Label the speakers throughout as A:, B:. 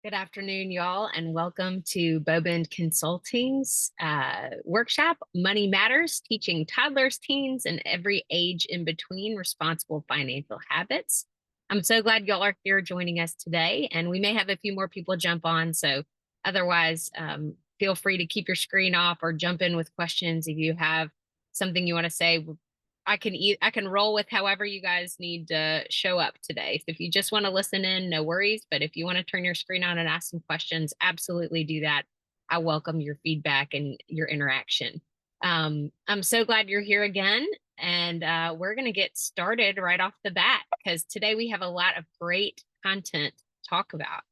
A: Good afternoon, y'all, and welcome to Bowbend Consulting's workshop, Money Matters, teaching toddlers, teens, and every age in between responsible financial habits. I'm so glad y'all are here joining us today, and we may have a few more people jump on. So otherwise, feel free to keep your screen off or jump in with questions if you have something you want to say. I can roll with however you guys need to show up today. So if you just want to listen in, no worries. But if you want to turn your screen on and ask some questions, absolutely do that. I welcome your feedback and your interaction. I'm so glad you're here again. And we're going to get started right off the bat because today we have a lot of great content to talk about.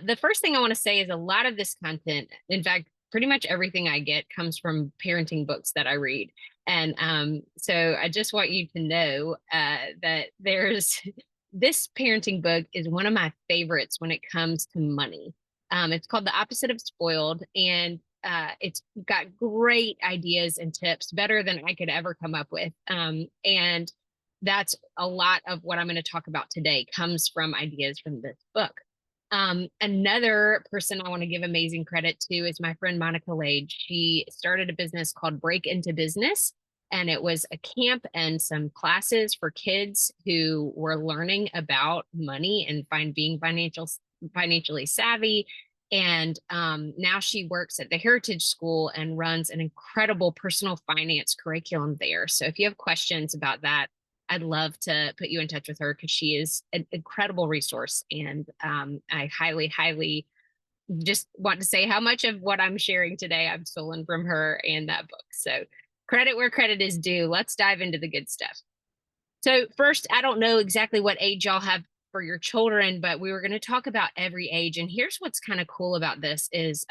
A: The first thing I want to say is a lot of this content, in fact, pretty much everything I get comes from parenting books that I read. And so I just want you to know that there's this parenting book is one of my favorites when it comes to money. It's called The Opposite of Spoiled, and it's got great ideas and tips, better than I could ever come up with. And that's a lot of what I'm going to talk about today comes from ideas from this book. Another person I want to give amazing credit to is my friend Monica Lade. She started a business called Break Into Business, and it was a camp and some classes for kids who were learning about money and being financially savvy. And now she works at the Heritage School and runs an incredible personal finance curriculum there. So if you have questions about that, I'd love to put you in touch with her because she is an incredible resource. And I highly, highly just want to say how much of what I'm sharing today I've stolen from her and that book. So credit where credit is due. Let's dive into the good stuff. So first, I don't know exactly what age y'all have for your children, but we were going to talk about every age. And here's what's kind of cool about this is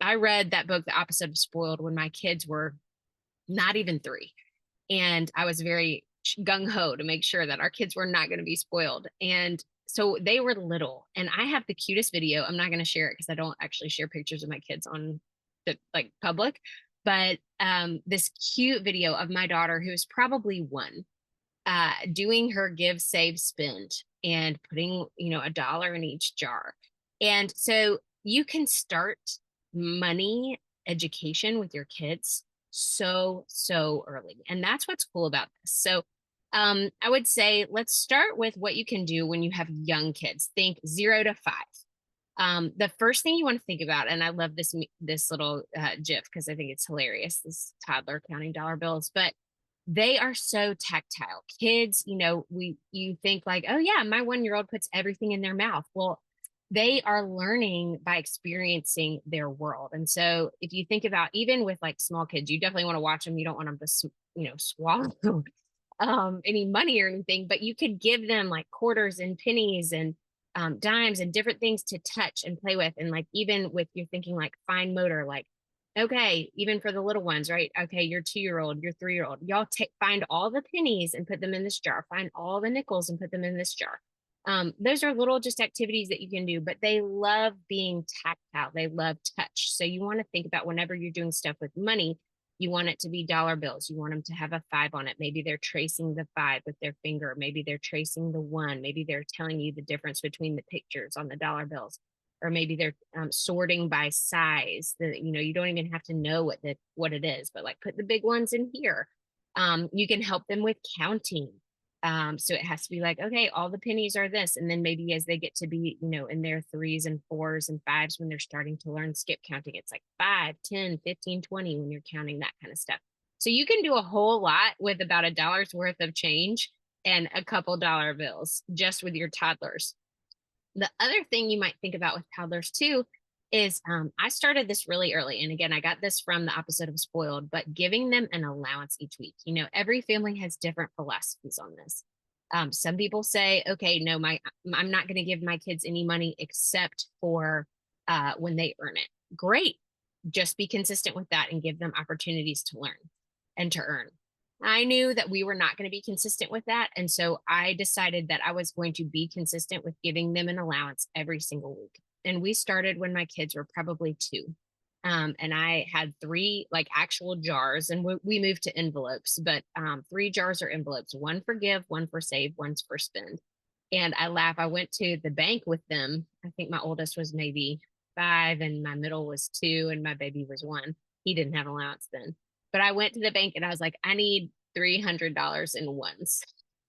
A: I read that book, The Opposite of Spoiled, when my kids were not even 3. And I was very gung ho to make sure that our kids were not going to be spoiled. And so they were little, and I have the cutest video. I'm not going to share it because I don't actually share pictures of my kids on the public, but this cute video of my daughter, who's probably 1, doing her give, save, spend and putting, $1 in each jar. And so you can start money education with your kids so early. And that's what's cool about this. So I would say let's start with what you can do when you have young kids. Think 0 to 5. The first thing you want to think about, and I love this little GIF because I think it's hilarious. This toddler counting dollar bills, but they are so tactile. Kids, you think like, oh yeah, my 1-year-old puts everything in their mouth. Well, they are learning by experiencing their world. And so if you think about even with like small kids, you definitely want to watch them. You don't want them to, swallow any money or anything, but you could give them like quarters and pennies and dimes and different things to touch and play with. And like, even with you're thinking like fine motor, like, okay, even for the little ones, right? Okay, your 2-year-old, your 3-year-old, y'all find all the pennies and put them in this jar, find all the nickels and put them in this jar. Those are little just activities that you can do, but they love being tactile. They love touch. So you want to think about whenever you're doing stuff with money, you want it to be dollar bills. You want them to have a 5 on it. Maybe they're tracing the 5 with their finger. Maybe they're tracing the 1. Maybe they're telling you the difference between the pictures on the dollar bills. Or maybe they're sorting by size. You don't even have to know what it is, but like put the big ones in here. You can help them with counting. So it has to be like, okay, all the pennies are this. And then maybe as they get to be, in their 3s and 4s and 5s, when they're starting to learn skip counting, it's like 5, 10, 15, 20 when you're counting that kind of stuff. So you can do a whole lot with about $1's worth of change and a couple dollar bills just with your toddlers. The other thing you might think about with toddlers too is I started this really early. And again, I got this from The Opposite of Spoiled, but giving them an allowance each week. Every family has different philosophies on this. Some people say, okay, no, I'm not going to give my kids any money except for when they earn it. Great. Just be consistent with that and give them opportunities to learn and to earn. I knew that we were not going to be consistent with that. And so I decided that I was going to be consistent with giving them an allowance every single week. And we started when my kids were probably 2. And I had 3 like actual jars, and we moved to envelopes, but 3 jars or envelopes, 1 for give, 1 for save, 1 for spend. And I laugh. I went to the bank with them I think my oldest was maybe 5 and my middle was 2 and my baby was 1. He didn't have allowance then. But I went to the bank and I was like, I need $300 in ones.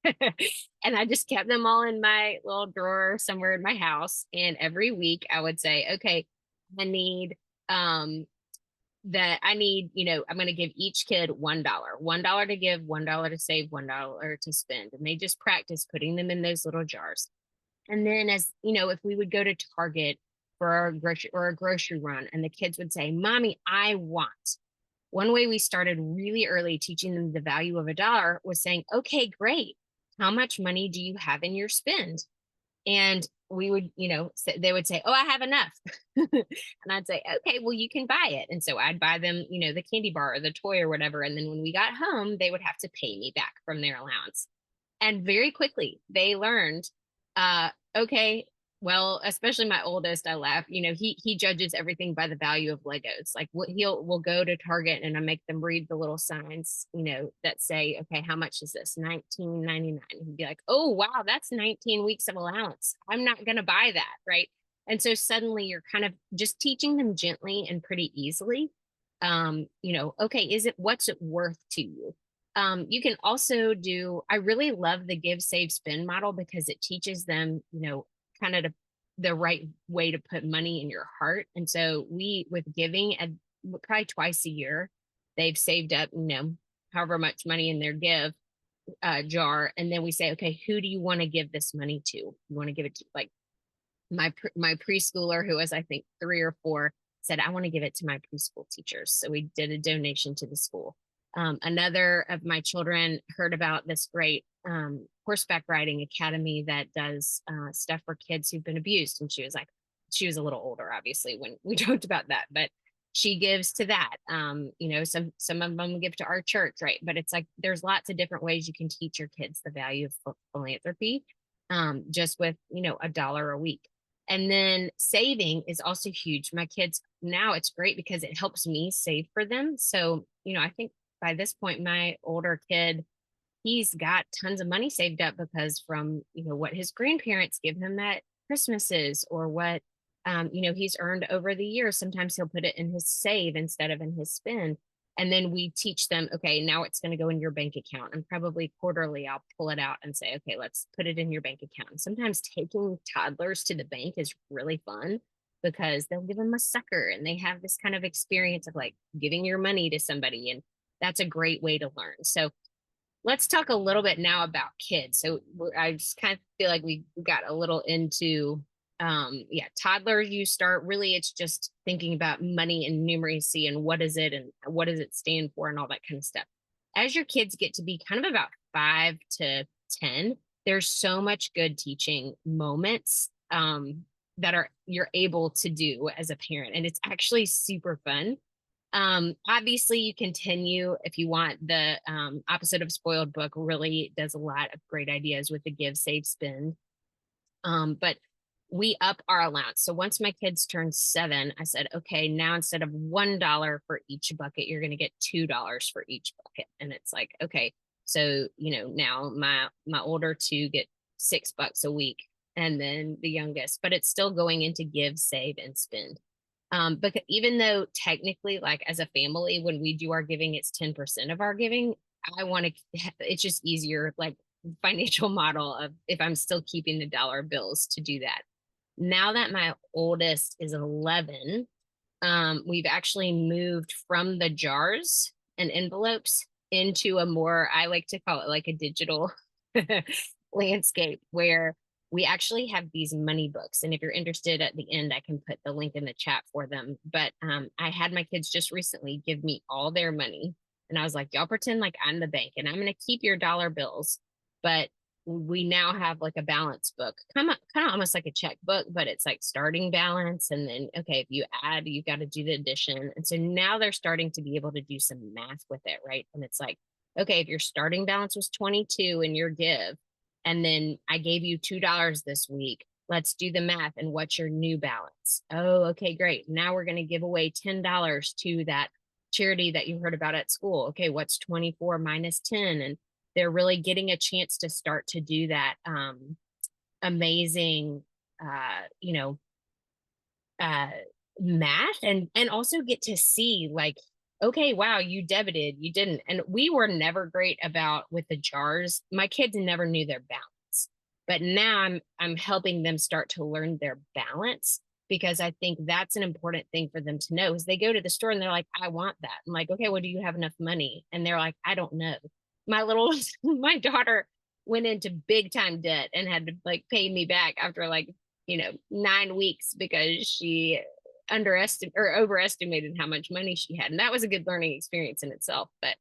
A: And I just kept them all in my little drawer somewhere in my house. And every week I would say, okay, I need um I'm going to give each kid $1, $1 to give, $1 to save, $1 to spend. And they just practice putting them in those little jars. And then if we would go to Target for a grocery run and the kids would say, Mommy, I want. One way we started really early teaching them the value of a dollar was saying, okay, great. How much money do you have in your spend? And we would, they would say, oh, I have enough. And I'd say, okay, well, you can buy it. And so I'd buy them, the candy bar or the toy or whatever. And then when we got home, they would have to pay me back from their allowance. And very quickly they learned, okay, well, especially my oldest, I laugh, he judges everything by the value of Legos. Like we'll go to Target and I make them read the little signs, that say, okay, how much is this? $19.99. He'd be like, oh, wow, that's 19 weeks of allowance. I'm not going to buy that. Right. And so suddenly you're kind of just teaching them gently and pretty easily. Okay, what's it worth to you? You can also I really love the give, save, spend model because it teaches them, kind of the right way to put money in your heart. And so with giving, probably twice a year, they've saved up, however much money in their give jar. And then we say, okay, who do you want to give this money to? You want to give it to like my preschooler who was, I think 3 or 4 said, I want to give it to my preschool teachers. So we did a donation to the school. Another of my children heard about this great horseback riding academy that does stuff for kids who've been abused. And she was a little older, obviously, when we talked about that, but she gives to that. Some of them give to our church, right? But it's like, there's lots of different ways you can teach your kids the value of philanthropy, just with, $1 a week. And then saving is also huge. My kids now, it's great because it helps me save for them. So, I think by this point, my older kid, he's got tons of money saved up because from, what his grandparents give him at Christmases or what, he's earned over the years. Sometimes he'll put it in his save instead of in his spend. And then we teach them, okay, now it's going to go in your bank account. And probably quarterly, I'll pull it out and say, okay, let's put it in your bank account. And sometimes taking toddlers to the bank is really fun because they'll give them a sucker and they have this kind of experience of like giving your money to somebody. And that's a great way to learn. So let's talk a little bit now about kids. So I just kind of feel like we got a little into, toddlers. You start really, it's just thinking about money and numeracy and what is it and what does it stand for and all that kind of stuff. As your kids get to be kind of about 5 to 10, there's so much good teaching moments that you're able to do as a parent. And it's actually super fun. Obviously you continue if you want. The opposite of spoiled book really does a lot of great ideas with the give, save, spend. But we up our allowance. So once my kids turned 7, I said, okay, now instead of $1 for each bucket, you're going to get $2 for each bucket. And it's like, okay, so, now my older 2 get $6 a week and then the youngest, but it's still going into give, save, and spend. Because even though technically, like as a family, when we do our giving, it's 10% of our giving. It's just easier, like financial model of if I'm still keeping the dollar bills to do that. Now that my oldest is 11, we've actually moved from the jars and envelopes into a more, I like to call it like a digital landscape where we actually have these money books. And if you're interested at the end, I can put the link in the chat for them. But I had my kids just recently give me all their money. And I was like, y'all pretend like I'm the bank and I'm going to keep your dollar bills. But we now have like a balance book, kind of almost like a checkbook, but it's like starting balance. And then, okay, if you add, you've got to do the addition. And so now they're starting to be able to do some math with it, right? And it's like, okay, if your starting balance was 22 in your give, and then I gave you $2 this week, let's do the math. And what's your new balance? Oh, okay, great. Now we're going to give away $10 to that charity that you heard about at school. Okay, what's 24 minus 10? And they're really getting a chance to start to do that amazing, uh, math and also get to see like, okay, wow, you debited, you didn't. And we were never great about with the jars. My kids never knew their balance. But now I'm helping them start to learn their balance because I think that's an important thing for them to know is they go to the store and they're like, I want that. I'm like, okay, well, do you have enough money? And they're like, I don't know. My little my daughter went into big time debt and had to like pay me back after like 9 weeks because she underestimated or overestimated how much money she had. And that was a good learning experience in itself. But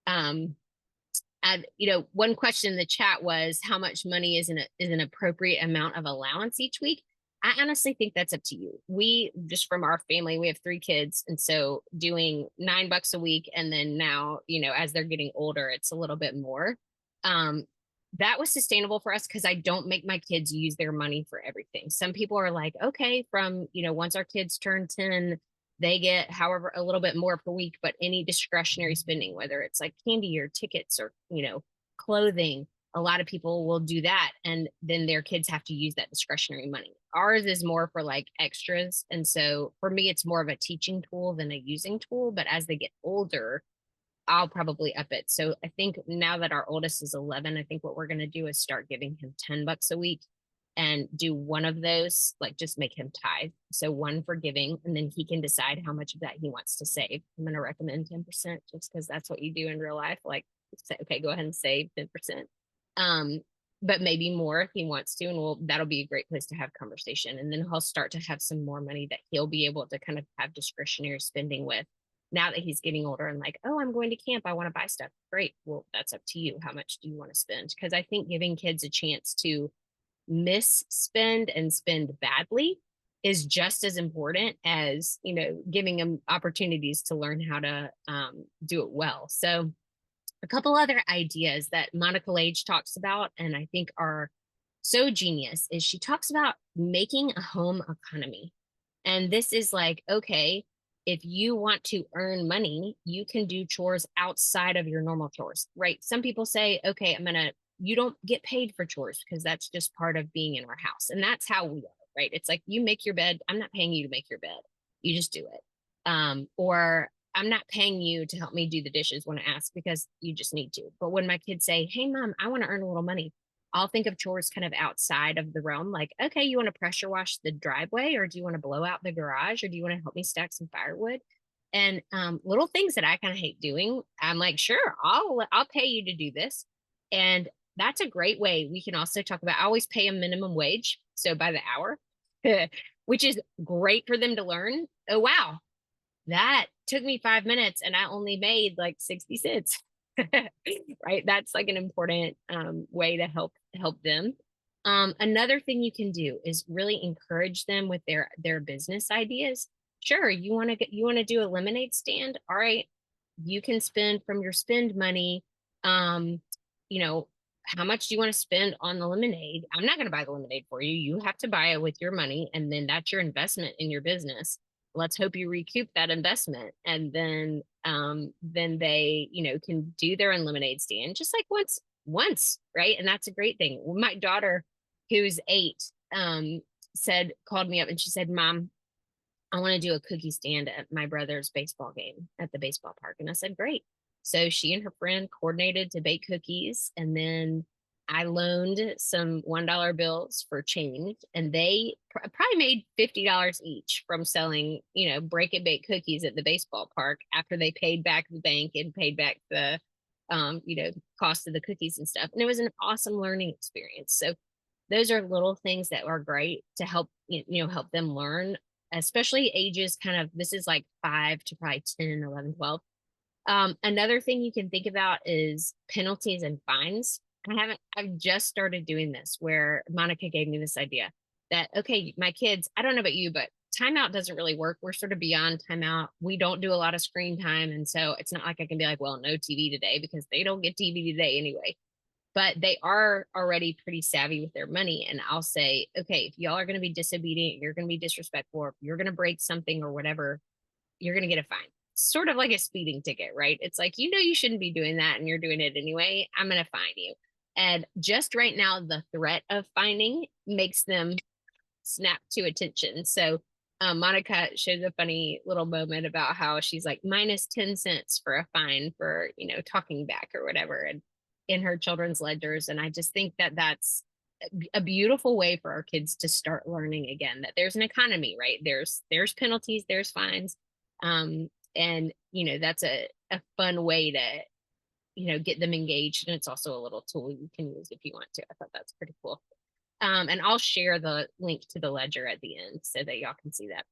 A: um and one question in the chat was how much money is an appropriate amount of allowance each week. I honestly think that's up to you. We just from our family, we have 3 kids. And so doing $9 a week. And then now, as they're getting older, it's a little bit more. Um, that was sustainable for us because I don't make my kids use their money for everything. Some people are like, okay, from, once our kids turn 10, they get however a little bit more per week, but any discretionary spending, whether it's like candy or tickets or, clothing, a lot of people will do that. And then their kids have to use that discretionary money. Ours is more for like extras. And so for me, it's more of a teaching tool than a using tool. But as they get older, I'll probably up it. So I think now that our oldest is 11, I think what we're going to do is start giving him $10 a week and do one of those, like just make him tithe. So one for giving, and then he can decide how much of that he wants to save. I'm going to recommend 10% just because that's what you do in real life. Like, say, okay, go ahead and save 10%. Um, but maybe more if he wants to, and that'll be a great place to have conversation. And then he'll start to have some more money that he'll be able to kind of have discretionary spending with now that he's getting older and like, oh, I'm going to camp. I want to buy stuff. Great. Well, that's up to you. How much do you want to spend? Because I think giving kids a chance to misspend and spend badly is just as important as, giving them opportunities to learn how to do it well. So a couple other ideas that Monica Lage talks about, and I think are so genius, is she talks about making a home economy. And this is like, okay, if you want to earn money, you can do chores outside of your normal chores, right? Some people say, okay, you don't get paid for chores because that's just part of being in our house. And that's how we are, right? It's like you make your bed. I'm not paying you to make your bed. You just do it. Or I'm not paying you to help me do the dishes when I ask because you just need to. But when my kids say, hey, mom, I want to earn a little money, I'll think of chores kind of outside of the realm. Like, okay, you want to pressure wash the driveway, or do you want to blow out the garage, or do you want to help me stack some firewood? And little things that I kind of hate doing. I'm like, sure, I'll pay you to do this. And that's a great way. We can also talk about, I always pay a minimum wage. So by the hour, which is great for them to learn. Oh, wow, that took me 5 minutes and I only made like 60 cents. Right. That's like an important way to help them. Another thing you can do is really encourage them with their business ideas. Sure, you want to do a lemonade stand. All right, you can spend from your spend money. Um, you know, how much do you want to spend on the lemonade? I'm not going to buy the lemonade for you. You have to buy it with your money, and then that's your investment in your business. Let's hope you recoup that investment, and then they can do their own lemonade stand just like once, right? And that's a great thing. My daughter, who's 8, called me up and she said, Mom, I want to do a cookie stand at my brother's baseball game at the baseball park. And I said, great. So she and her friend coordinated to bake cookies. And then I loaned some $1 bills for change. And they probably made $50 each from selling, break and bake cookies at the baseball park after they paid back the bank and paid back the, cost of the cookies and stuff. And it was an awesome learning experience. So those are little things that are great to help, help them learn, especially ages kind of, this is like 5 to probably 10, 11, 12. Another thing you can think about is penalties and fines. I've just started doing this where Monica gave me this idea that, okay, my kids, I don't know about you, but timeout doesn't really work. We're sort of beyond timeout. We don't do a lot of screen time. And so it's not like I can be like, well, no TV today because they don't get TV today anyway. But they are already pretty savvy with their money. And I'll say, okay, if y'all are going to be disobedient, you're going to be disrespectful, if you're going to break something or whatever, you're going to get a fine. Sort of like a speeding ticket, right? It's like, you shouldn't be doing that and you're doing it anyway. I'm going to fine you. And just right now, the threat of fining makes them snap to attention. So Monica shows a funny little moment about how she's like minus 10 cents for a fine for, talking back or whatever, and in her children's ledgers. And I just think that that's a beautiful way for our kids to start learning again that there's an economy, right? There's penalties, there's fines. And that's a fun way to, get them engaged. And it's also a little tool you can use if you want to. I thought that's pretty cool. And I'll share the link to the ledger at the end so that y'all can see that.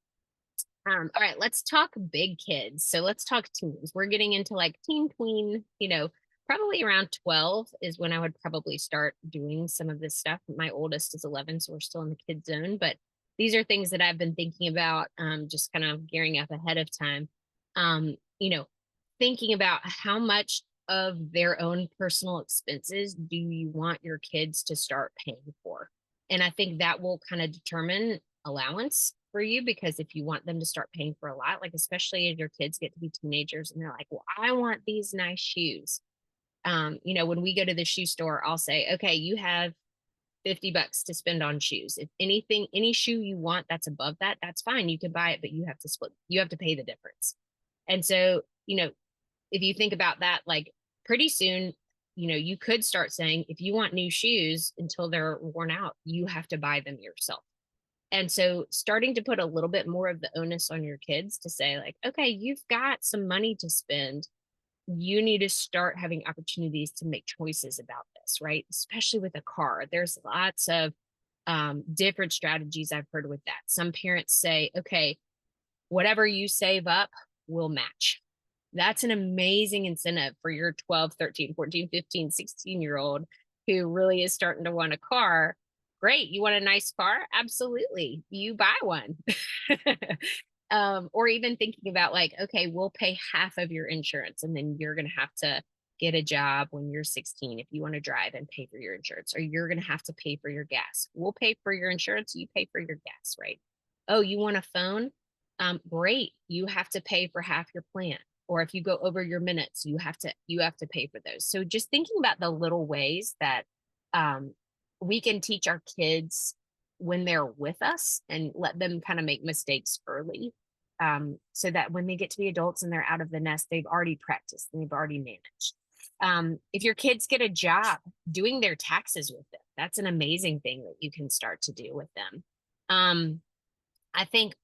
A: All right, let's talk big kids. So let's talk teens. We're getting into like teen tween, probably around 12 is when I would probably start doing some of this stuff. My oldest is 11, so we're still in the kid zone, but these are things that I've been thinking about, just kind of gearing up ahead of time. Um, you know, Thinking about how much of their own personal expenses do you want your kids to start paying for? And I think that will kind of determine allowance for you, because if you want them to start paying for a lot, like especially as your kids get to be teenagers and they're like, well, I want these nice shoes. When we go to the shoe store, I'll say, okay, you have $50 to spend on shoes. If anything, any shoe you want that's above that, that's fine. You can buy it, but you have to pay the difference. And so, if you think about that, like pretty soon, you could start saying, if you want new shoes until they're worn out, you have to buy them yourself. And so starting to put a little bit more of the onus on your kids to say, like, okay, you've got some money to spend. You need to start having opportunities to make choices about this, right? Especially with a car. There's lots of different strategies I've heard with that. Some parents say, okay, whatever you save up will match. That's an amazing incentive for your 12, 13, 14, 15, 16-year-old who really is starting to want a car. Great. You want a nice car? Absolutely. You buy one. Or even thinking about like, okay, we'll pay half of your insurance and then you're going to have to get a job when you're 16 if you want to drive and pay for your insurance, or you're going to have to pay for your gas. We'll pay for your insurance. You pay for your gas, right? Oh, you want a phone? Great. You have to pay for half your plan. Or if you go over your minutes, you have to pay for those. So just thinking about the little ways that we can teach our kids when they're with us and let them kind of make mistakes early, so that when they get to be adults and they're out of the nest, they've already practiced and they've already managed. If your kids get a job, doing their taxes with them, that's an amazing thing that you can start to do with them. I think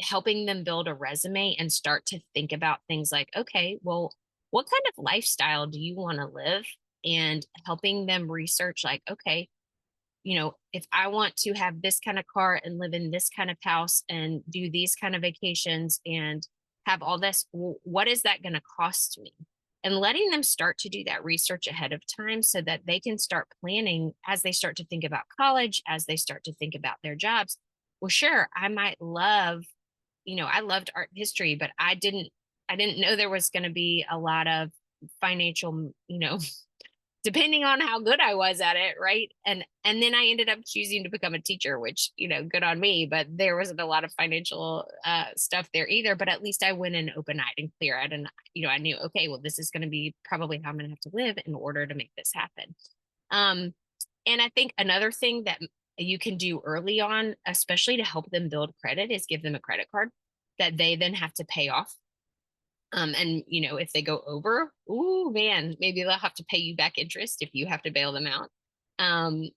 A: helping them build a resume and start to think about things like, okay, well, what kind of lifestyle do you want to live? And helping them research, like, okay, if I want to have this kind of car and live in this kind of house and do these kind of vacations and have all this, well, what is that going to cost me? And letting them start to do that research ahead of time so that they can start planning as they start to think about college, as they start to think about their jobs. Well, sure, I might love, I loved art history, but I didn't know there was going to be a lot of financial, depending on how good I was at it, right? And then I ended up choosing to become a teacher, which, good on me, but there wasn't a lot of financial stuff there either. But at least I went in open-eyed and clear-eyed, and I knew, okay, well, this is going to be probably how I'm going to have to live in order to make this happen. And I think another thing that you can do early on, especially to help them build credit, is give them a credit card that they then have to pay off. And if they go over, ooh man, maybe they'll have to pay you back interest if you have to bail them out.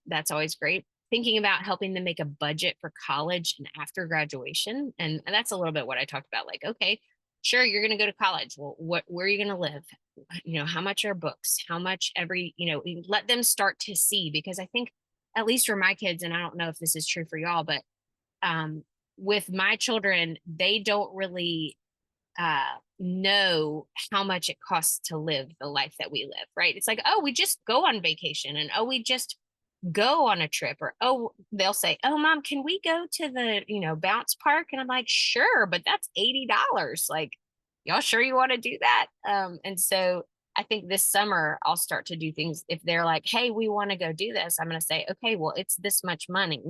A: That's always great. Thinking about helping them make a budget for college and after graduation. And that's a little bit what I talked about. Like, okay, sure, you're going to go to college. Well, where are you going to live? How much are books? How much let them start to see, because I think, at least for my kids, and I don't know if this is true for y'all, but with my children, they don't really know how much it costs to live the life that we live, right? It's like, oh, we just go on vacation, and oh, we just go on a trip, or oh, they'll say, oh, mom, can we go to the bounce park? And I'm like, sure, but that's $80. Like, y'all sure you want to do that? And so I think this summer I'll start to do things. If they're like, hey, we want to go do this, I'm going to say, okay, well, it's this much money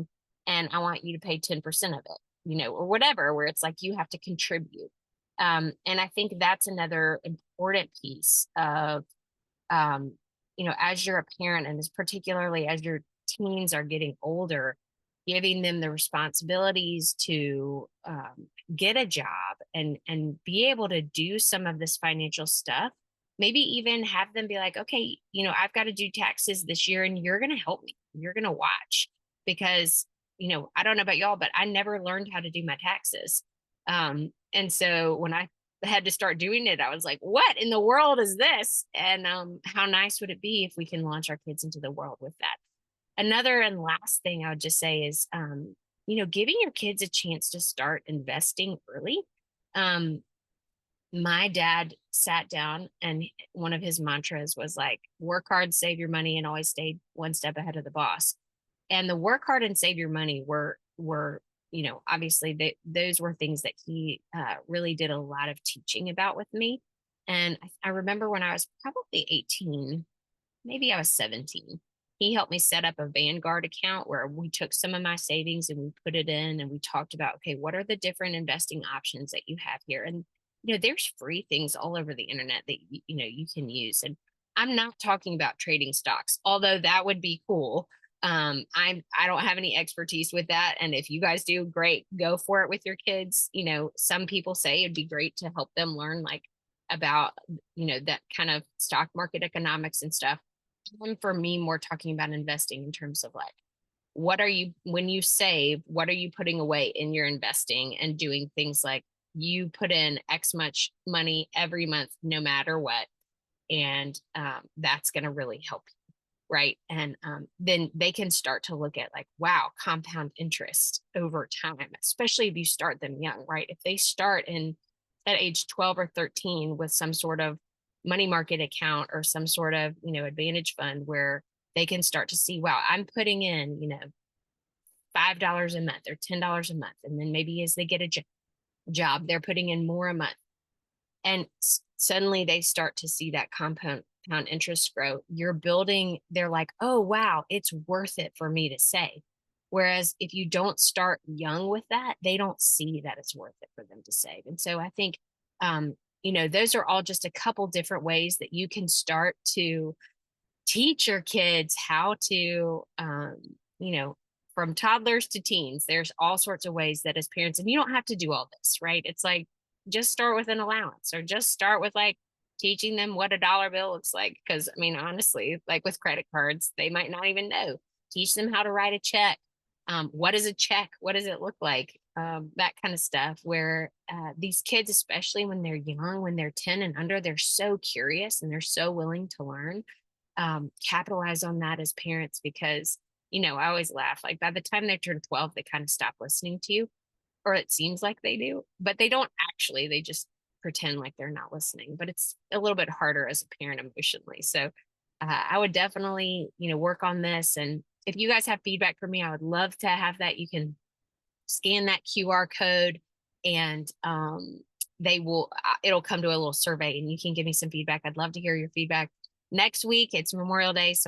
A: and I want you to pay 10% of it, or whatever, where it's like you have to contribute. And I think that's another important piece of, as you're a parent, and as particularly as your teens are getting older, giving them the responsibilities to get a job and be able to do some of this financial stuff. Maybe even have them be like, okay, I've got to do taxes this year and you're going to help me. You're going to watch because, I don't know about y'all, but I never learned how to do my taxes. And so when I had to start doing it, I was like, what in the world is this? And how nice would it be if we can launch our kids into the world with that? Another and last thing I would just say is, giving your kids a chance to start investing early. Um, my dad sat down and one of his mantras was like, work hard, save your money, and always stay one step ahead of the boss. And the work hard and save your money were obviously those were things that he really did a lot of teaching about with me. And I remember when I was probably 18, maybe I was 17. He helped me set up a Vanguard account where we took some of my savings and we put it in and we talked about, okay, what are the different investing options that you have here? And, there's free things all over the internet that, you can use. And I'm not talking about trading stocks, although that would be cool. I don't have any expertise with that. And if you guys do, great, go for it with your kids. Some people say it'd be great to help them learn like about, that kind of stock market economics and stuff. And for me, more talking about investing in terms of like, when you save, what are you putting away in your investing and doing things like you put in X much money every month, no matter what. And that's going to really help you. Right. And then they can start to look at like, wow, compound interest over time, especially if you start them young, right? If they start in at age 12 or 13 with some sort of money market account or some sort of, advantage fund where they can start to see, wow, I'm putting in, $5 a month or $10 a month. And then maybe as they get a job, they're putting in more a month. And suddenly they start to see that compound interest grow. They're like, oh, wow, it's worth it for me to save. Whereas if you don't start young with that, they don't see that it's worth it for them to save. And so I think, those are all just a couple different ways that you can start to teach your kids how to, from toddlers to teens, there's all sorts of ways that as parents, and you don't have to do all this, right? It's like, just start with an allowance or just start with like teaching them what a dollar bill looks like. Cause I mean, honestly, like with credit cards, they might not even know. Teach them how to write a check. What is a check? What does it look like? That kind of stuff where these kids, especially when they're young, when they're 10 and under, they're so curious and they're so willing to learn. Capitalize on that as parents because, I always laugh like by the time they turn 12, they kind of stop listening to you, or it seems like they do, but they don't actually, they just pretend like they're not listening, but it's a little bit harder as a parent emotionally. So I would definitely, work on this. And if you guys have feedback for me, I would love to have that. You can scan that QR code and it'll come to a little survey and you can give me some feedback. I'd love to hear your feedback. Next week, it's Memorial Day. So